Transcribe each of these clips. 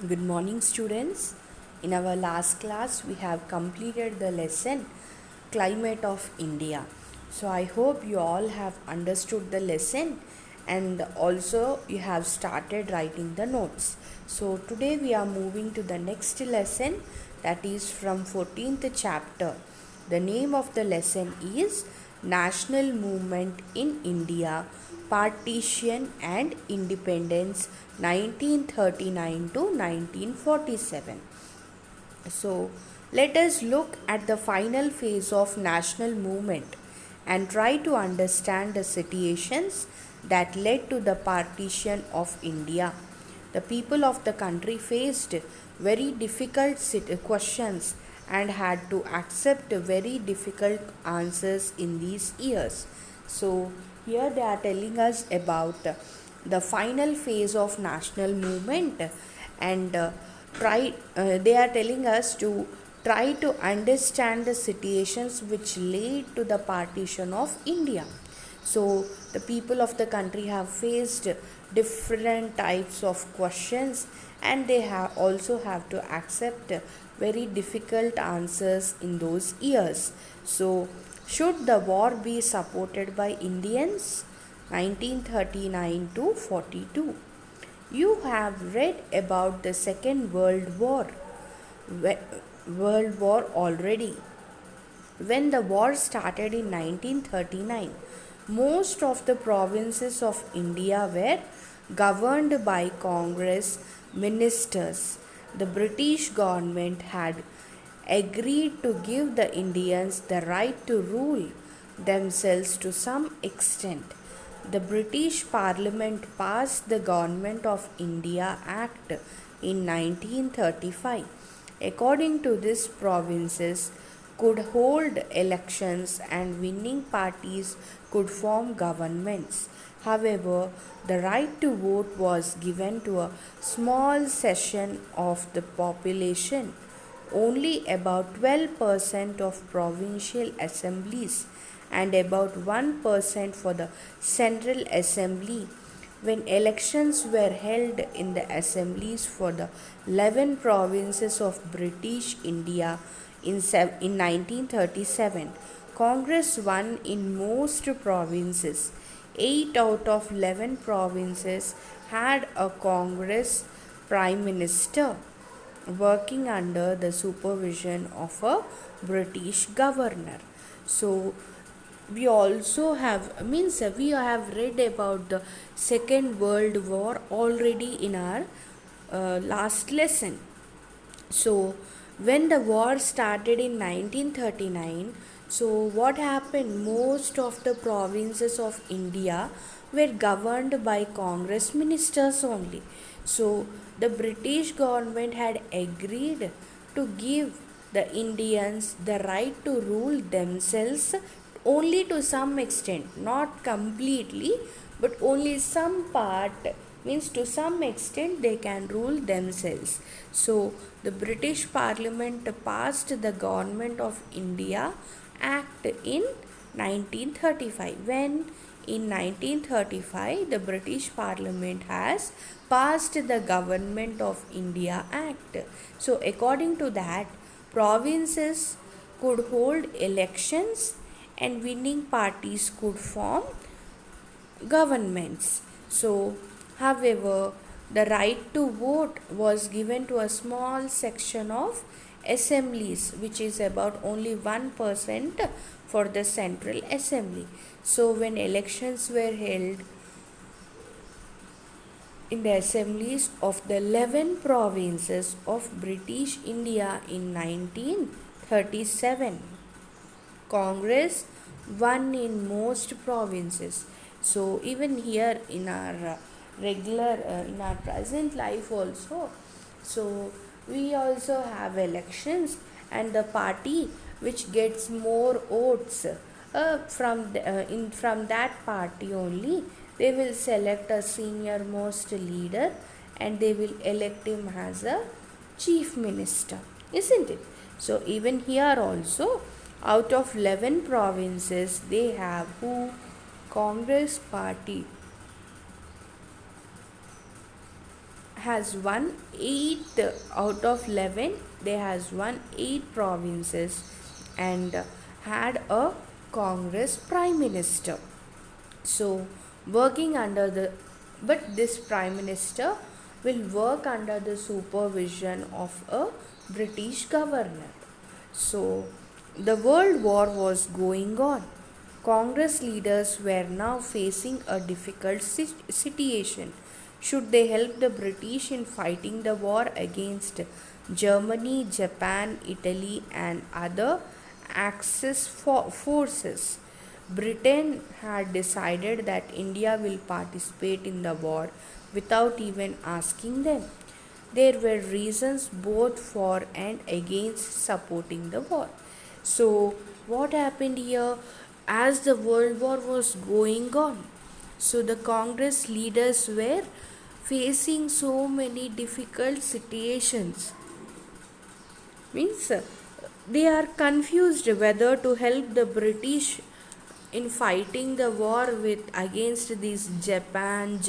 Good morning, students. In our last class, we have completed the lesson Climate of India. So, I hope you all have understood the lesson and also you have started writing the notes. So, today we are moving to the next lesson, that is from 14th chapter. The name of the lesson is National Movement in India, Partition and Independence 1939 to 1947. So, let us look at the final phase of national movement and try to understand the situations that led to the partition of India. The people of the country faced very difficult questions and had to accept very difficult answers in these years. So, here they are telling us about the final phase of national movement and they are telling us to try to understand the situations which led to the partition of India. So the people of the country have faced different types of questions and they have also have to accept very difficult answers in those years. So should the war be supported by Indians? 1939 to 42. You have read about the Second World War already. When the war started in 1939, most of the provinces of India were governed by Congress ministers. The British government had agreed to give the Indians the right to rule themselves to some extent. The British Parliament passed the Government of India Act in 1935. According to this, provinces could hold elections and winning parties could form governments. However, the right to vote was given to a small section of the population. Only about 12% of provincial assemblies and about 1% for the Central Assembly. When elections were held in the assemblies for the 11 provinces of British India in 1937, Congress won in most provinces. 8 out of 11 provinces had a Congress Prime Minister working under the supervision of a British governor. So we also have means we have read about the Second World War already in our last lesson. So when the war started in 1939, so what happened, most of the provinces of India were governed by Congress ministers only. So the British government had agreed to give the Indians the right to rule themselves only to some extent, not completely, but only some part, means to some extent they can rule themselves. So the British Parliament passed the Government of India Act in 1935. When in 1935 the British Parliament has passed the Government of India Act. So according to that, provinces could hold elections and winning parties could form governments. So, however, the right to vote was given to a small section of assemblies, which is about only 1% for the Central Assembly. So, when elections were held in the assemblies of the 11 provinces of British India in 1937, Congress won in most provinces. So even here in our in our present life also, so we also have elections and the party which gets more votes from that party only, they will select a senior most leader and they will elect him as a chief minister, isn't it? So even here also, out of 11 provinces, they have who? Congress party has won 8 out of 11. They has won 8 provinces and had a Congress prime minister. So, working under the but this prime minister will work under the supervision of a British governor. So, the World War was going on. Congress leaders were now facing a difficult situation. Should they help the British in fighting the war against Germany, Japan, Italy, and other Axis forces? Britain had decided that India will participate in the war without even asking them. There were reasons both for and against supporting the war. So, what happened here as the World War was going on? So, the Congress leaders were facing so many difficult situations. Means they are confused whether to help the British in fighting the war with against these Japan,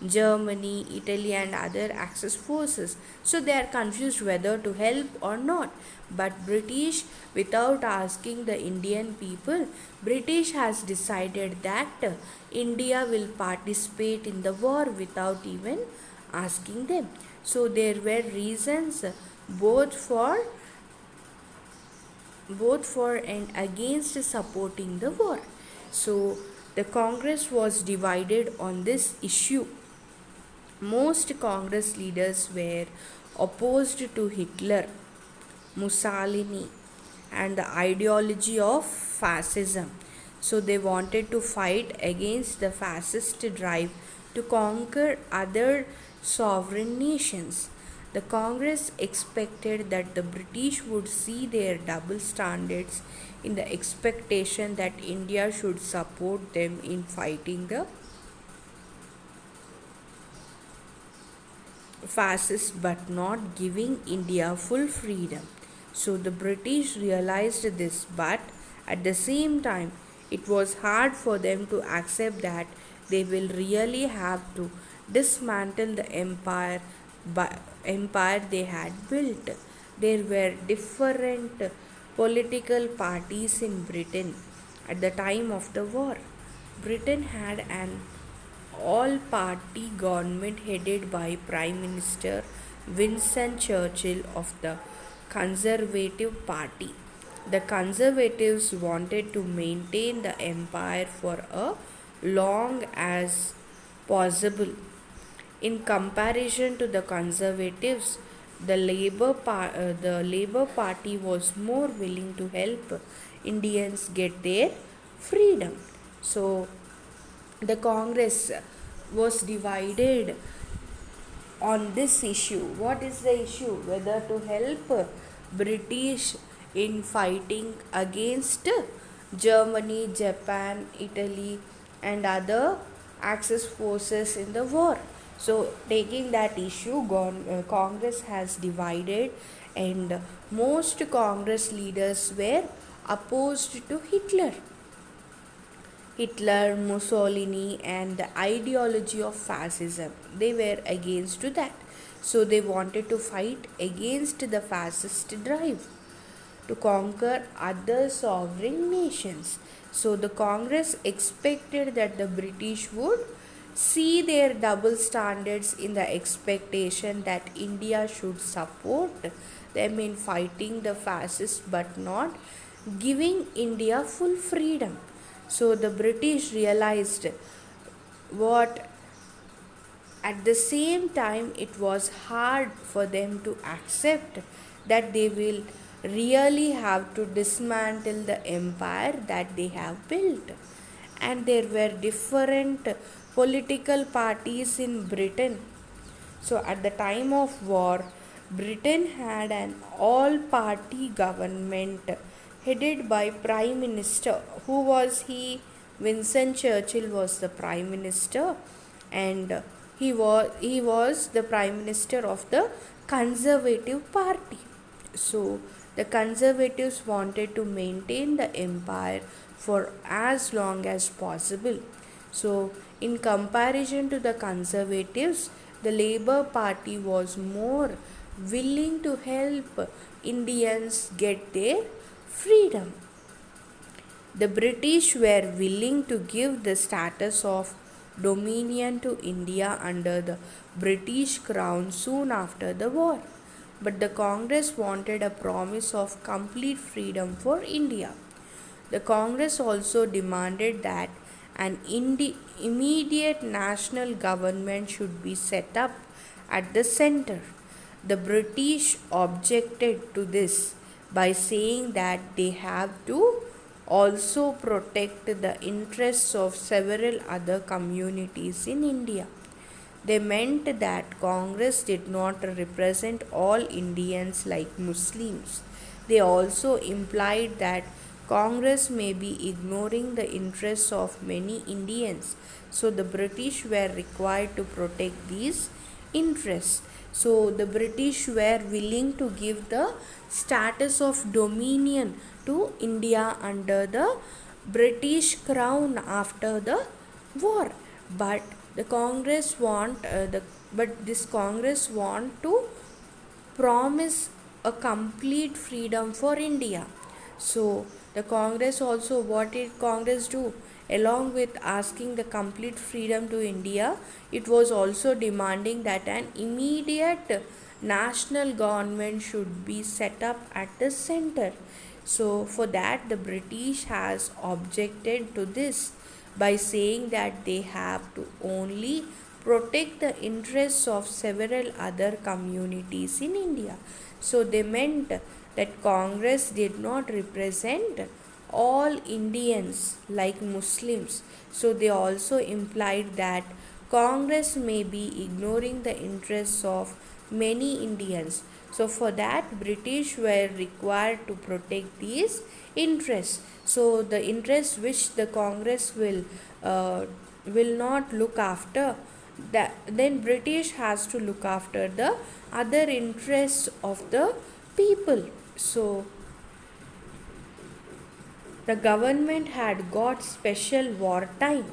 Germany, Italy, and other Axis forces. So they are confused whether to help or not. But British, without asking the Indian people, British has decided that India will participate in the war without even asking them. So there were reasons both for and against supporting the war. So the Congress was divided on this issue. Most Congress leaders were opposed to Hitler, Mussolini, and the ideology of fascism. So they wanted to fight against the fascist drive to conquer other sovereign nations. The Congress expected that the British would see their double standards in the expectation that India should support them in fighting the fascists but not giving India full freedom. So the British realized this, but at the same time, it was hard for them to accept that they will really have to dismantle the empire they had built. There were different political parties in Britain at the time of the war. Britain had an all party government headed by Prime Minister Winston Churchill of the Conservative Party. The Conservatives wanted to maintain the empire for a long as possible. In comparison to the Conservatives, the Labour Party was more willing to help Indians get their freedom. So the Congress was divided on this issue. What is the issue? Whether to help British in fighting against Germany, Japan, Italy, and other Axis forces in the war. So, taking that issue, Congress has divided, and most Congress leaders were opposed to Hitler, Mussolini, and the ideology of fascism. They were against to that. So they wanted to fight against the fascist drive to conquer other sovereign nations. So the Congress expected that the British would see their double standards in the expectation that India should support them in fighting the fascists but not giving India full freedom. So the British realized what at the same time it was hard for them to accept that they will really have to dismantle the empire that they have built. And there were different political parties in Britain. So at the time of war, Britain had an all party government headed by Prime Minister. Who was he? Winston Churchill was the Prime Minister, and he was the Prime Minister of the Conservative Party. So the Conservatives wanted to maintain the empire for as long as possible. So in comparison to the Conservatives, the Labour Party was more willing to help Indians get their freedom. The British were willing to give the status of dominion to India under the British Crown soon after the war. But the Congress wanted a promise of complete freedom for India. The Congress also demanded that an immediate national government should be set up at the center. The British objected to this by saying that they have to also protect the interests of several other communities in India. They meant that Congress did not represent all Indians like Muslims. They also implied that Congress may be ignoring the interests of many Indians. So the British were required to protect these interests. So the British were willing to give the status of dominion to India under the British crown after the war. But the Congress want the but this Congress want to promise a complete freedom for India. So the Congress also, what did Congress do? Along with asking the complete freedom to India, it was also demanding that an immediate national government should be set up at the center. So for that the British has objected to this by saying that they have to only protect the interests of several other communities in India. So they meant that Congress did not represent all Indians like Muslims. So they also implied that Congress may be ignoring the interests of many Indians. So for that British were required to protect these interests. So the interests which the Congress will not look after, that then British has to look after the other interests of the people. So the government had got special wartime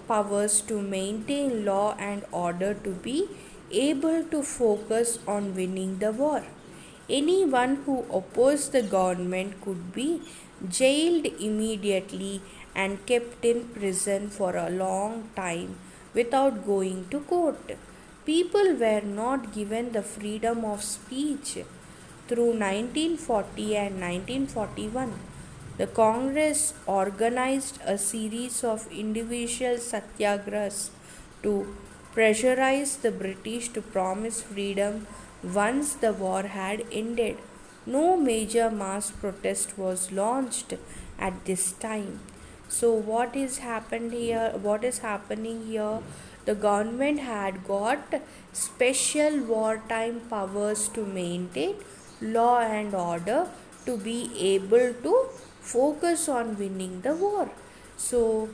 powers to maintain law and order to be able to focus on winning the war. Anyone who opposed the government could be jailed immediately and kept in prison for a long time without going to court. People were not given the freedom of speech through 1940 and 1941. The Congress organized a series of individual satyagrahas to pressurize the British to promise freedom once the war had ended. No major mass protest was launched at this time. So what is happened here? What is happening here? The government had got special wartime powers to maintain law and order to be able to focus on winning the war. So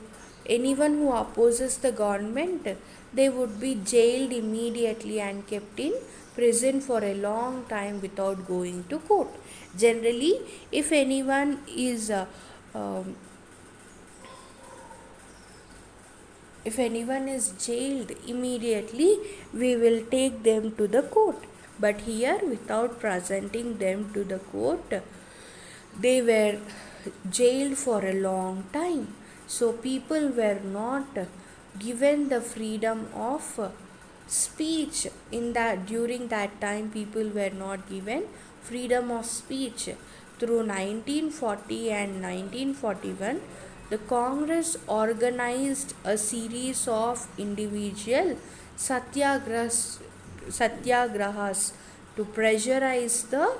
anyone who opposes the government, they would be jailed immediately and kept in prison for a long time without going to court. Generally, if anyone is um, if anyone is jailed immediately, we will take them to the court. But here, without presenting them to the court, they were jailed for a long time. So people were not given the freedom of speech. In that, during that time, people were not given freedom of speech. Through 1940 and 1941, the Congress organized a series of individual satyagrahas to pressurize the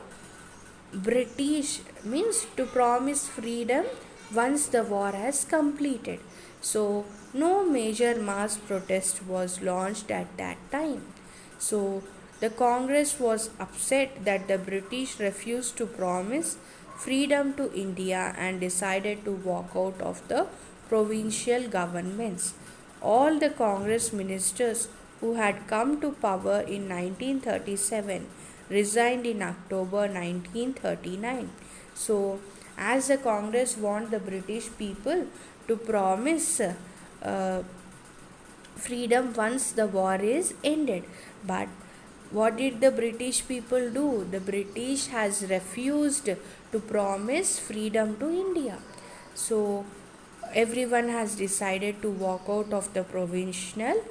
British, means to promise freedom once the war has completed. So no major mass protest was launched at that time. So the Congress was upset that the British refused to promise freedom to India and decided to walk out of the provincial governments. All the Congress ministers who had come to power in 1937 resigned in October 1939. So, as the Congress want the British people to promise freedom once the war is ended. But what did the British people do? The British has refused to promise freedom to India. So everyone has decided to walk out of the provincial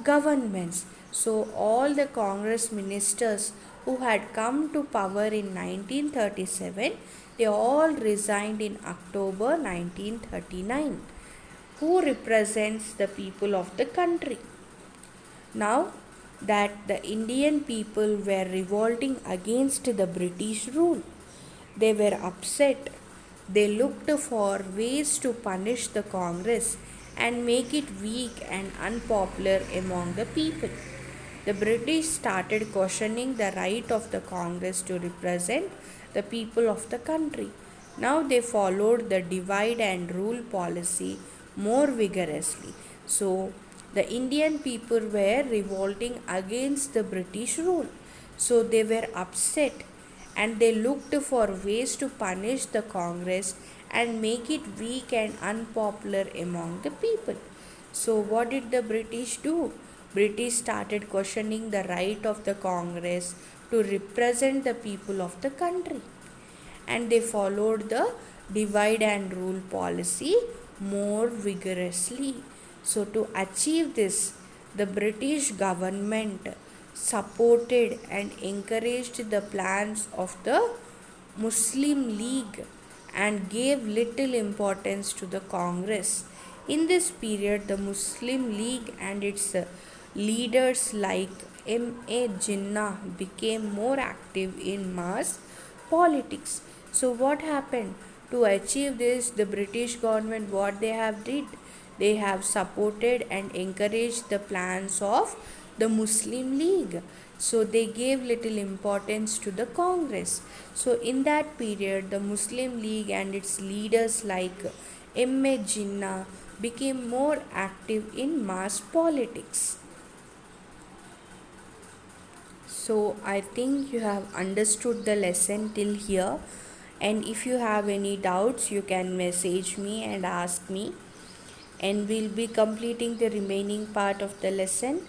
governments. So all the Congress ministers who had come to power in 1937, they all resigned in October 1939. Who represents the people of the country? Now that the Indian people were revolting against the British rule, they were upset. They looked for ways to punish the Congress and make it weak and unpopular among the people. The British started questioning the right of the Congress to represent the people of the country. Now they followed the divide and rule policy more vigorously. So the Indian people were revolting against the British rule. So they were upset and they looked for ways to punish the Congress and make it weak and unpopular among the people. So what did the British do? British started questioning the right of the Congress to represent the people of the country, and they followed the divide and rule policy more vigorously. So, to achieve this, the British government supported and encouraged the plans of the Muslim League and gave little importance to the Congress. In this period, the Muslim League and its leaders like M.A. Jinnah became more active in mass politics. So what happened? To achieve this, the British government, what they have did, they have supported and encouraged the plans of the Muslim League. So they gave little importance to the Congress. So in that period, the Muslim League and its leaders like M.A. Jinnah became more active in mass politics. So I think you have understood the lesson till here, and if you have any doubts you can message me and ask me, and we'll be completing the remaining part of the lesson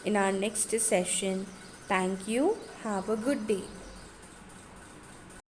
in our next session. Thank you. Have a good day.